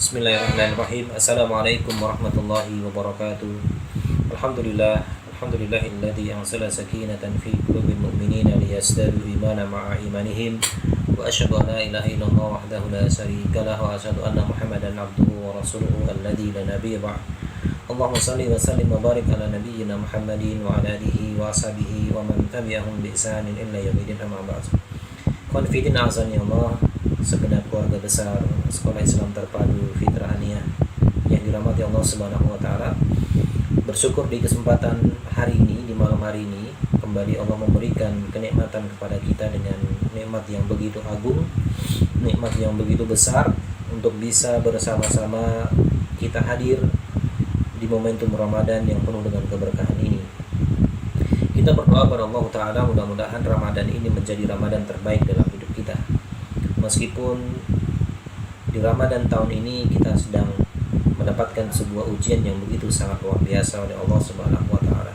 Bismillahirrahmanirrahim. Assalamualaikum warahmatullahi wabarakatuh. Alhamdulillah, alhamdulillahilladzi anzala sakinatan fi qulubil mu'minina liyazdadu imanan ma'a imanihim. Wa asyhadu an la ilaha illallah wahdahu la syarika lahu wa asyhadu anna Muhammadan abduhu wa rasuluhu alladzi la nabiyya ba'd. Allahumma shalli wa sallim wa barik ala nabiyyina Muhammadin wa ala alihi wa ashabihi wa man tabi'ahum bi ihsanin ila yaumil amma ba'd. Konfidin azan ya Allah, segenap keluarga besar Sekolah Islam Terpadu Fitrah Haniyah yang dirahmati Allah Subhanahu wa taala. Bersyukur di kesempatan hari ini, di malam hari ini, kembali Allah memberikan kenikmatan kepada kita dengan nikmat yang begitu agung, nikmat yang begitu besar untuk bisa bersama-sama kita hadir di momentum Ramadan yang penuh dengan keberkahan ini. Kita berdoa kepada Allah Ta'ala, mudah-mudahan Ramadan ini menjadi Ramadan terbaik dalam hidup kita. Meskipun di Ramadan tahun ini kita sedang mendapatkan sebuah ujian yang begitu sangat luar biasa oleh Allah Subhanahu wa taala.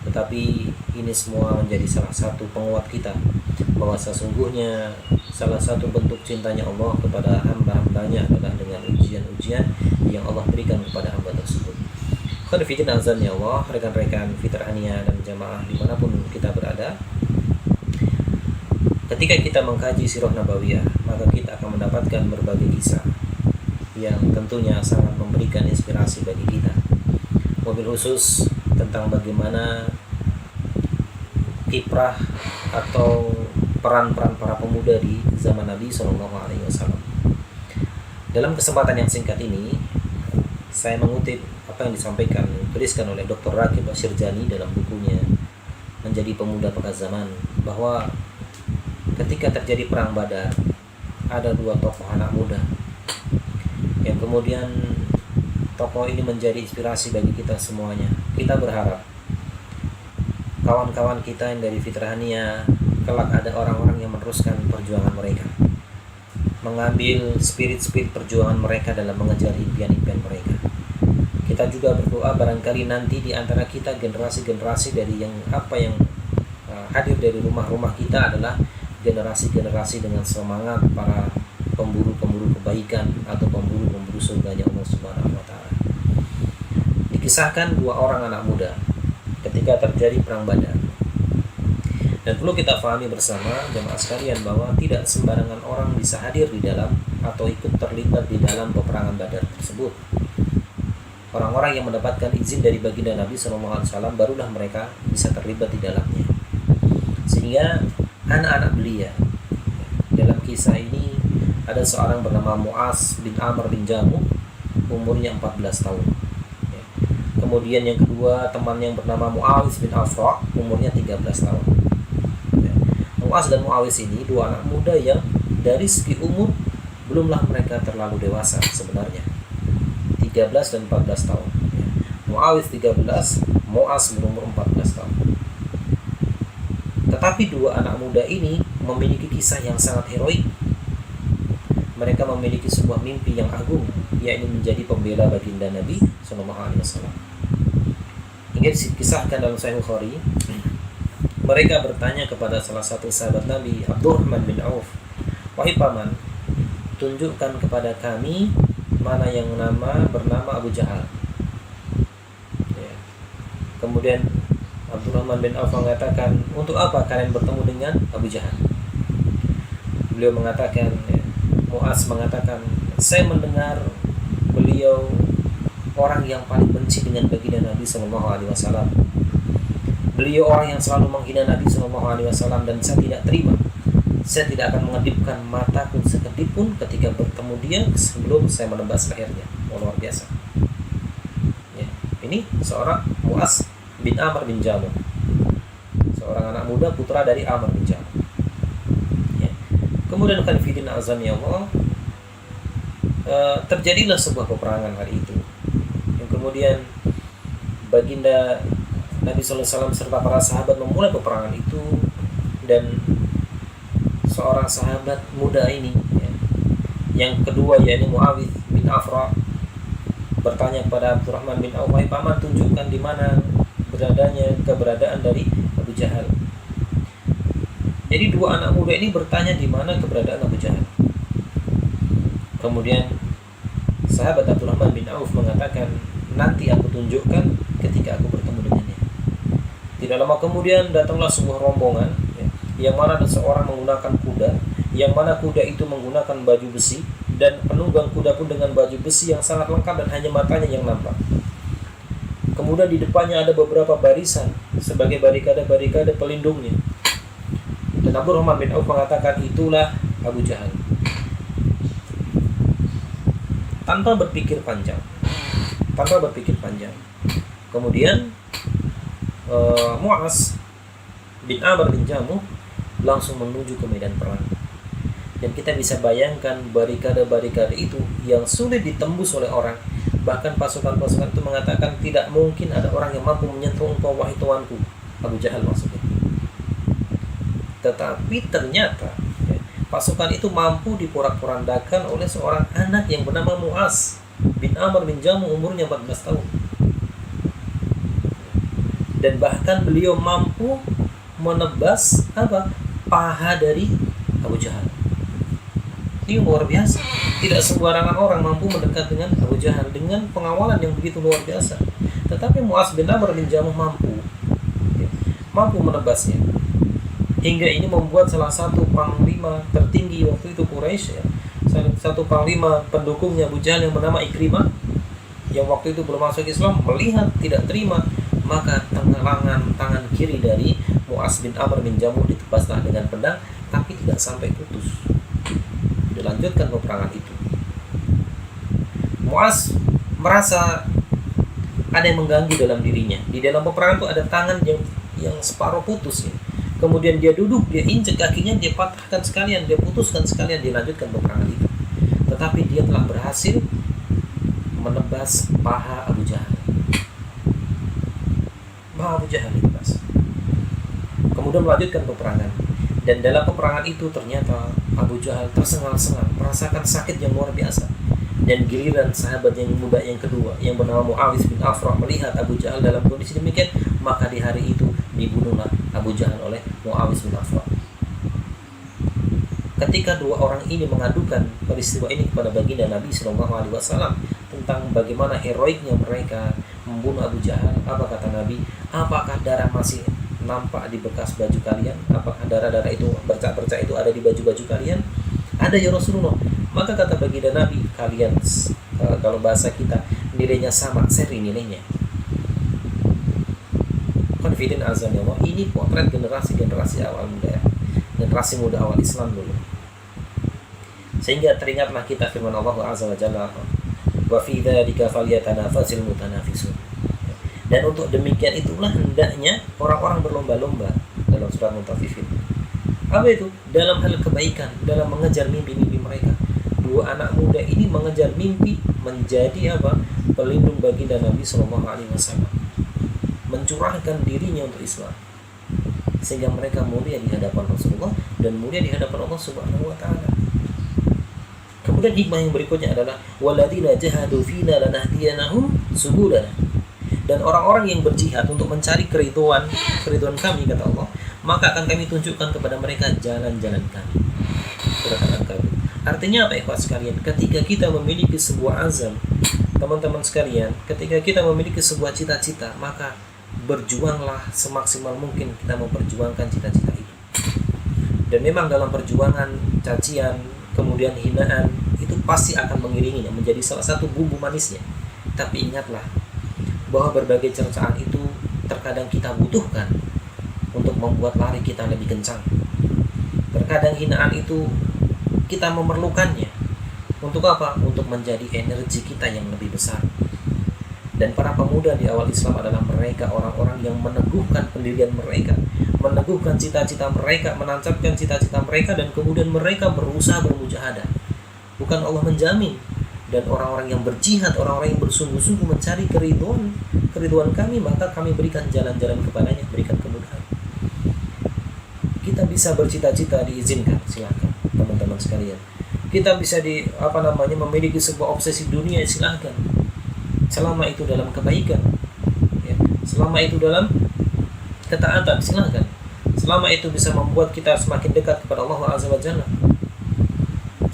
Tetapi ini semua menjadi salah satu penguat kita bahwa sesungguhnya salah satu bentuk cintanya Allah kepada hamba-hambanya adalah dengan ujian-ujian yang Allah berikan kepada hamba tersebut. Khairuddin azan ya Allah, rekan-rekan Fitrah Haniyah dan jamaah dimanapun kita berada. Ketika kita mengkaji sirah nabawiyah, maka kita akan mendapatkan berbagai kisah yang tentunya sangat memberikan inspirasi bagi kita. Mobil khusus tentang bagaimana kiprah atau peran-peran para pemuda di zaman Nabi SAW. Dalam kesempatan yang singkat ini, saya mengutip apa yang dituliskan oleh Dr. Raqib Asyirjani dalam bukunya Menjadi Pemuda Pekat Zaman, bahwa ketika terjadi perang Badar, ada dua tokoh anak muda yang kemudian tokoh ini menjadi inspirasi bagi kita semuanya. Kita berharap kawan-kawan kita yang dari Fitrah Haniyah kelak ada orang-orang yang meneruskan perjuangan mereka, mengambil spirit-spirit perjuangan mereka dalam mengejar impian-impian mereka. Kita juga berdoa barangkali nanti di antara kita generasi-generasi dari yang hadir dari rumah-rumah kita adalah generasi-generasi dengan semangat para pemburu-pemburu kebaikan atau pemburu-pemburu surganya Allah Subhanahu wa taala. Dikisahkan dua orang anak muda ketika terjadi perang Badar. Dan perlu kita pahami bersama jemaah sekalian bahwa tidak sembarangan orang bisa hadir di dalam atau ikut terlibat di dalam peperangan Badar tersebut. Orang-orang yang mendapatkan izin dari baginda Nabi SAW barulah mereka bisa terlibat di dalamnya. Sehingga anak-anak belia dalam kisah ini ada seorang bernama Mu'az bin Amr bin Jamuh, umurnya 14 tahun. Kemudian yang kedua teman yang bernama Mu'awis bin Afra, umurnya 13 tahun. Mu'az dan Mu'awis ini dua anak muda yang dari segi umur belumlah mereka terlalu dewasa sebenarnya, 13 dan 14 tahun. Mu'awis 13, Mu'az berumur 14 tahun. Tetapi dua anak muda ini memiliki kisah yang sangat heroik. Mereka memiliki sebuah mimpi yang agung, yakni menjadi pembela baginda Nabi SAW. Hingga dikisahkan dalam Sahih Bukhari, mereka bertanya kepada salah satu sahabat Nabi, Abdurrahman bin Auf, "Wahai paman, tunjukkan kepada kami mana yang bernama Abu Jahal." Kemudian Abdurrahman bin Auf mengatakan, "Untuk apa kalian bertemu dengan Abu Jahal?" Beliau mengatakan, Mu'az mengatakan, "Saya mendengar beliau orang yang paling benci dengan baginda Nabi SAW. Beliau orang yang selalu menghina Nabi SAW dan saya tidak terima. Saya tidak akan mengedipkan mataku sekedip pun ketika bertemu dia sebelum saya menebas lehernya." Luar biasa. Ya, ini seorang Mu'az bin Amr bin Jamuh, seorang anak muda putra dari Amr bin Jamuh. Ya. Kemudian khairuddin azan ya Allah, terjadilah sebuah peperangan hari itu, yang kemudian baginda Nabi SAW serta para sahabat memulai peperangan itu. Dan seorang sahabat muda ini, ya, yang kedua yakni Muawiyah bin Afra, bertanya kepada Abdurrahman bin Auf, "Wahai paman, tunjukkan di mana keberadaan dari Abu Jahal." Jadi dua anak muda ini bertanya di mana keberadaan Abu Jahal. Kemudian sahabat Abdurrahman bin Auf mengatakan, nanti aku tunjukkan ketika aku bertemu dengannya. Tidak lama kemudian datanglah sebuah rombongan, ya, yang mana ada seorang menggunakan kuda, yang mana kuda itu menggunakan baju besi, dan penunggang kuda pun dengan baju besi yang sangat lengkap dan hanya matanya yang nampak. Kemudian di depannya ada beberapa barisan sebagai barikade-barikade pelindungnya. Dan Abdurrahman bin Auf mengatakan, itulah Abu Jahal. Tanpa berpikir panjang. Kemudian Mu'az bin Amr bin Jamuh langsung menuju ke medan perang. Dan kita bisa bayangkan barikade-barikade itu yang sulit ditembus oleh orang. Bahkan pasukan-pasukan itu mengatakan, tidak mungkin ada orang yang mampu menyentuh engkau, wahai tuanku. Abu Jahal maksudnya. Tetapi ternyata pasukan itu mampu diporak-porandakan oleh seorang anak yang bernama Mu'az bin Amr bin Jamuh, umurnya 14 tahun. Dan bahkan beliau mampu menebas paha dari Abu Jahal. Ini luar biasa. Tidak sembarangan orang mampu mendekat dengan Abu Jahal dengan pengawalan yang begitu luar biasa. Tetapi Mu'az bin Amr bin Jamuh mampu menebasnya. Hingga ini membuat salah satu panglima tertinggi waktu itu Quraisy, ya, satu panglima pendukungnya Abu Jahal yang bernama Ikrimah, yang waktu itu belum masuk Islam, melihat tidak terima, maka tangan kiri dari Mu'az bin Amr bin Jamuh ditebaslah dengan pedang, tapi tidak sampai putus. Dilanjutkan peperangan itu. Mu'az merasa ada yang mengganggu dalam dirinya. Di dalam peperangan itu ada tangan yang separuh putus, ya. Kemudian dia duduk, dia injek kakinya, dia patahkan sekalian, dia putuskan sekalian, dilanjutkan peperangan itu. Tetapi dia telah berhasil menebas paha Abu Jahal. Paha Abu Jahal ditebas. Kemudian melanjutkan peperangan. Dan dalam peperangan itu ternyata Abu Jahal tersengal-sengal, merasakan sakit yang luar biasa. Dan giliran sahabat yang muda yang kedua, yang bernama Mu'awis bin Afra, melihat Abu Jahal dalam kondisi demikian, maka di hari itu dibunuhlah Abu Jahal oleh Mu'awis bin Afra. Ketika dua orang ini mengadukan peristiwa ini kepada baginda Nabi SAW tentang bagaimana heroiknya mereka membunuh Abu Jahal, apa kata Nabi? Apakah darah masih nampak di bekas baju kalian? Apakah darah-darah itu, bercak-bercak itu ada di baju-baju kalian? Ada ya Rasulullah. Maka kata baginda Nabi, kalian kalau bahasa kita nilainya sama, seri nilainya. Confident azan ya Allah. Ini potret generasi awal muda, generasi muda awal Islam dulu. Sehingga teringatlah kita firman Allah Azza wa Jalla, wa fi dzalika falyatanafasil mutanafisun. Dan untuk demikian itulah hendaknya orang-orang berlomba-lomba dalam surat Mutaffifin. Apa itu? Dalam hal kebaikan, dalam mengejar mimpi-mimpi mereka. Dua anak muda ini mengejar mimpi menjadi pelindung baginda Nabi SAW, mencurahkan dirinya untuk Islam, sehingga mereka mulia di hadapan Rasulullah dan mulia di hadapan Allah Subhanahu wa taala. Kemudian hikmah yang berikutnya adalah walladzina jahadu fina lanahdiyanahum subulana. Dan orang-orang yang berjihad untuk mencari keriduan kami, kata Allah, maka akan kami tunjukkan kepada mereka jalan-jalan kami. Artinya apa ikhwas sekalian? Ketika kita memiliki sebuah azam, teman-teman sekalian, ketika kita memiliki sebuah cita-cita, maka berjuanglah semaksimal mungkin kita memperjuangkan cita-cita itu. Dan memang dalam perjuangan, cacian, kemudian hinaan, itu pasti akan mengiringinya, menjadi salah satu bumbu manisnya. Tapi ingatlah bahwa berbagai cercaan itu terkadang kita butuhkan untuk membuat lari kita lebih kencang. Terkadang hinaan itu kita memerlukannya untuk apa? Untuk menjadi energi kita yang lebih besar. Dan para pemuda di awal Islam adalah mereka orang-orang yang meneguhkan pendirian mereka, meneguhkan cita-cita mereka, menancapkan cita-cita mereka, dan kemudian mereka berusaha bermujahadah. Bukan Allah menjamin. Dan orang-orang yang berjihad, orang-orang yang bersungguh-sungguh mencari keriduan kami, maka kami berikan jalan-jalan kepadanya, berikan kemudahan. Kita bisa bercita-cita, diizinkan, silakan teman-teman sekalian. Kita bisa memiliki sebuah obsesi dunia, silakan. Selama itu dalam kebaikan, ya. Selama itu dalam ketaatan, silakan. Selama itu bisa membuat kita semakin dekat kepada Allah Azza wa Jalla.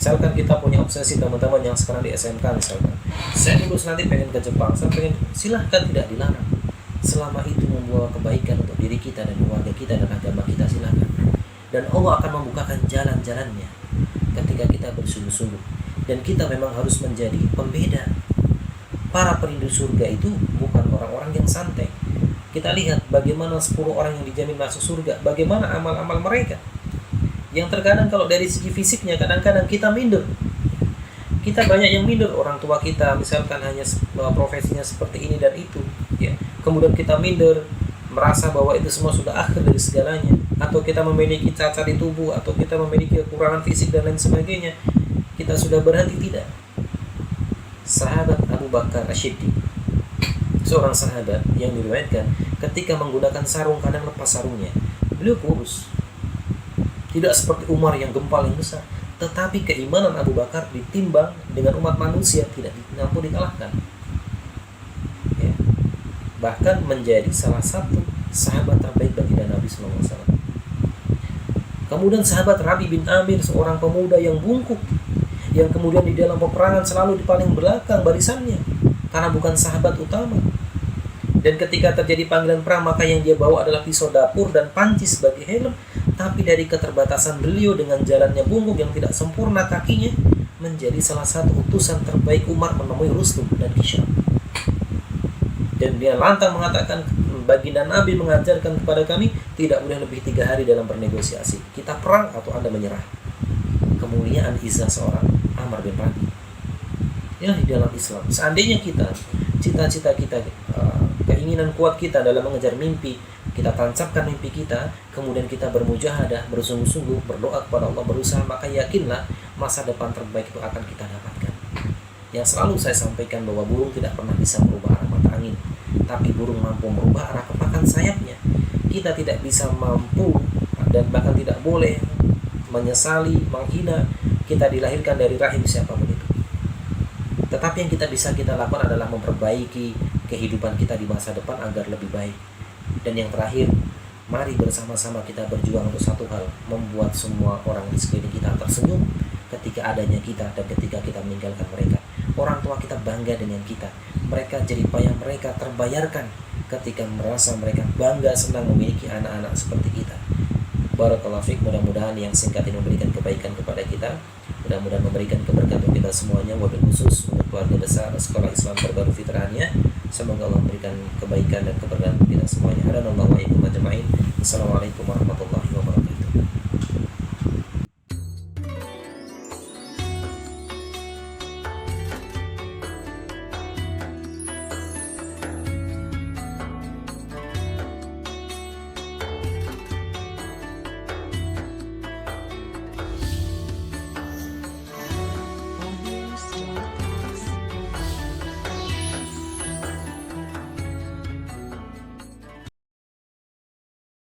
Misalkan kita punya obsesi teman-teman yang sekarang di SMK misalkan, saya lulus nanti pengen ke Jepang, saya pengen, silahkan, tidak dilarang. Selama itu membawa kebaikan untuk diri kita dan keluarga kita dan agama kita, silahkan. Dan Allah akan membukakan jalan-jalannya ketika kita bersungguh-sungguh. Dan kita memang harus menjadi pembeda. Para perindu surga itu bukan orang-orang yang santai. Kita lihat bagaimana 10 orang yang dijamin masuk surga, bagaimana amal-amal mereka. Yang terkadang kalau dari segi fisiknya kadang-kadang kita minder. Kita banyak yang minder, orang tua kita misalkan hanya profesinya seperti ini dan itu, ya. Kemudian kita minder, merasa bahwa itu semua sudah akhir dari segalanya, atau kita memiliki cacat di tubuh, atau kita memiliki kekurangan fisik dan lain sebagainya. Kita sudah berhenti, tidak. Sahabat Abu Bakar Ash-Shiddiq, seorang sahabat yang diriwayatkan ketika menggunakan sarung kadang lepas sarungnya. Beliau kurus. Tidak seperti Umar yang gempal yang besar, tetapi keimanan Abu Bakar ditimbang dengan umat manusia tidak mampu dikalahkan. Ya. Bahkan menjadi salah satu sahabat terbaik baginda Nabi SAW. Kemudian sahabat Rabi bin Amir, seorang pemuda yang bungkuk, yang kemudian di dalam peperangan selalu di paling belakang barisannya, karena bukan sahabat utama. Dan ketika terjadi panggilan perang, maka yang dia bawa adalah pisau dapur dan panci sebagai helm. Tapi dari keterbatasan beliau dengan jalannya bungkuk yang tidak sempurna kakinya, menjadi salah satu utusan terbaik Umar menemui Rustum dan Hisham. Dan dia lantang mengatakan, baginda Nabi mengajarkan kepada kami tidak boleh lebih 3 hari dalam bernegosiasi. Kita perang atau Anda menyerah. Kemuliaan izah seorang Amr bin Rabi. Ya, di dalam Islam. Seandainya kita, cita-cita kita, keinginan kuat kita dalam mengejar mimpi, kita tancapkan mimpi kita, kemudian kita bermujahadah, bersungguh-sungguh, berdoa kepada Allah, berusaha, maka yakinlah masa depan terbaik itu akan kita dapatkan. Yang selalu saya sampaikan bahwa burung tidak pernah bisa merubah arah mata angin, tapi burung mampu merubah arah kepakan sayapnya. Kita tidak bisa mampu dan bahkan tidak boleh menyesali, menghina kita dilahirkan dari rahim siapapun itu. Tetapi yang kita bisa kita lakukan adalah memperbaiki kehidupan kita di masa depan agar lebih baik. Dan yang terakhir, mari bersama-sama kita berjuang untuk satu hal, membuat semua orang di sekeliling kita tersenyum ketika adanya kita dan ketika kita meninggalkan mereka. Orang tua kita bangga dengan kita, mereka jerih payah mereka terbayarkan ketika merasa mereka bangga senang memiliki anak-anak seperti kita. Barakallahu fiik, mudah-mudahan yang singkat ini memberikan kebaikan kepada kita, mudah-mudahan memberikan keberkahan untuk kita semuanya, wabil khusus untuk keluarga besar Sekolah Islam Terbaru Fitrahnya. Semoga Allah memberikan kebaikan dan keberkahan untuk kita semuanya. Assalamualaikum warahmatullahi wabarakatuh.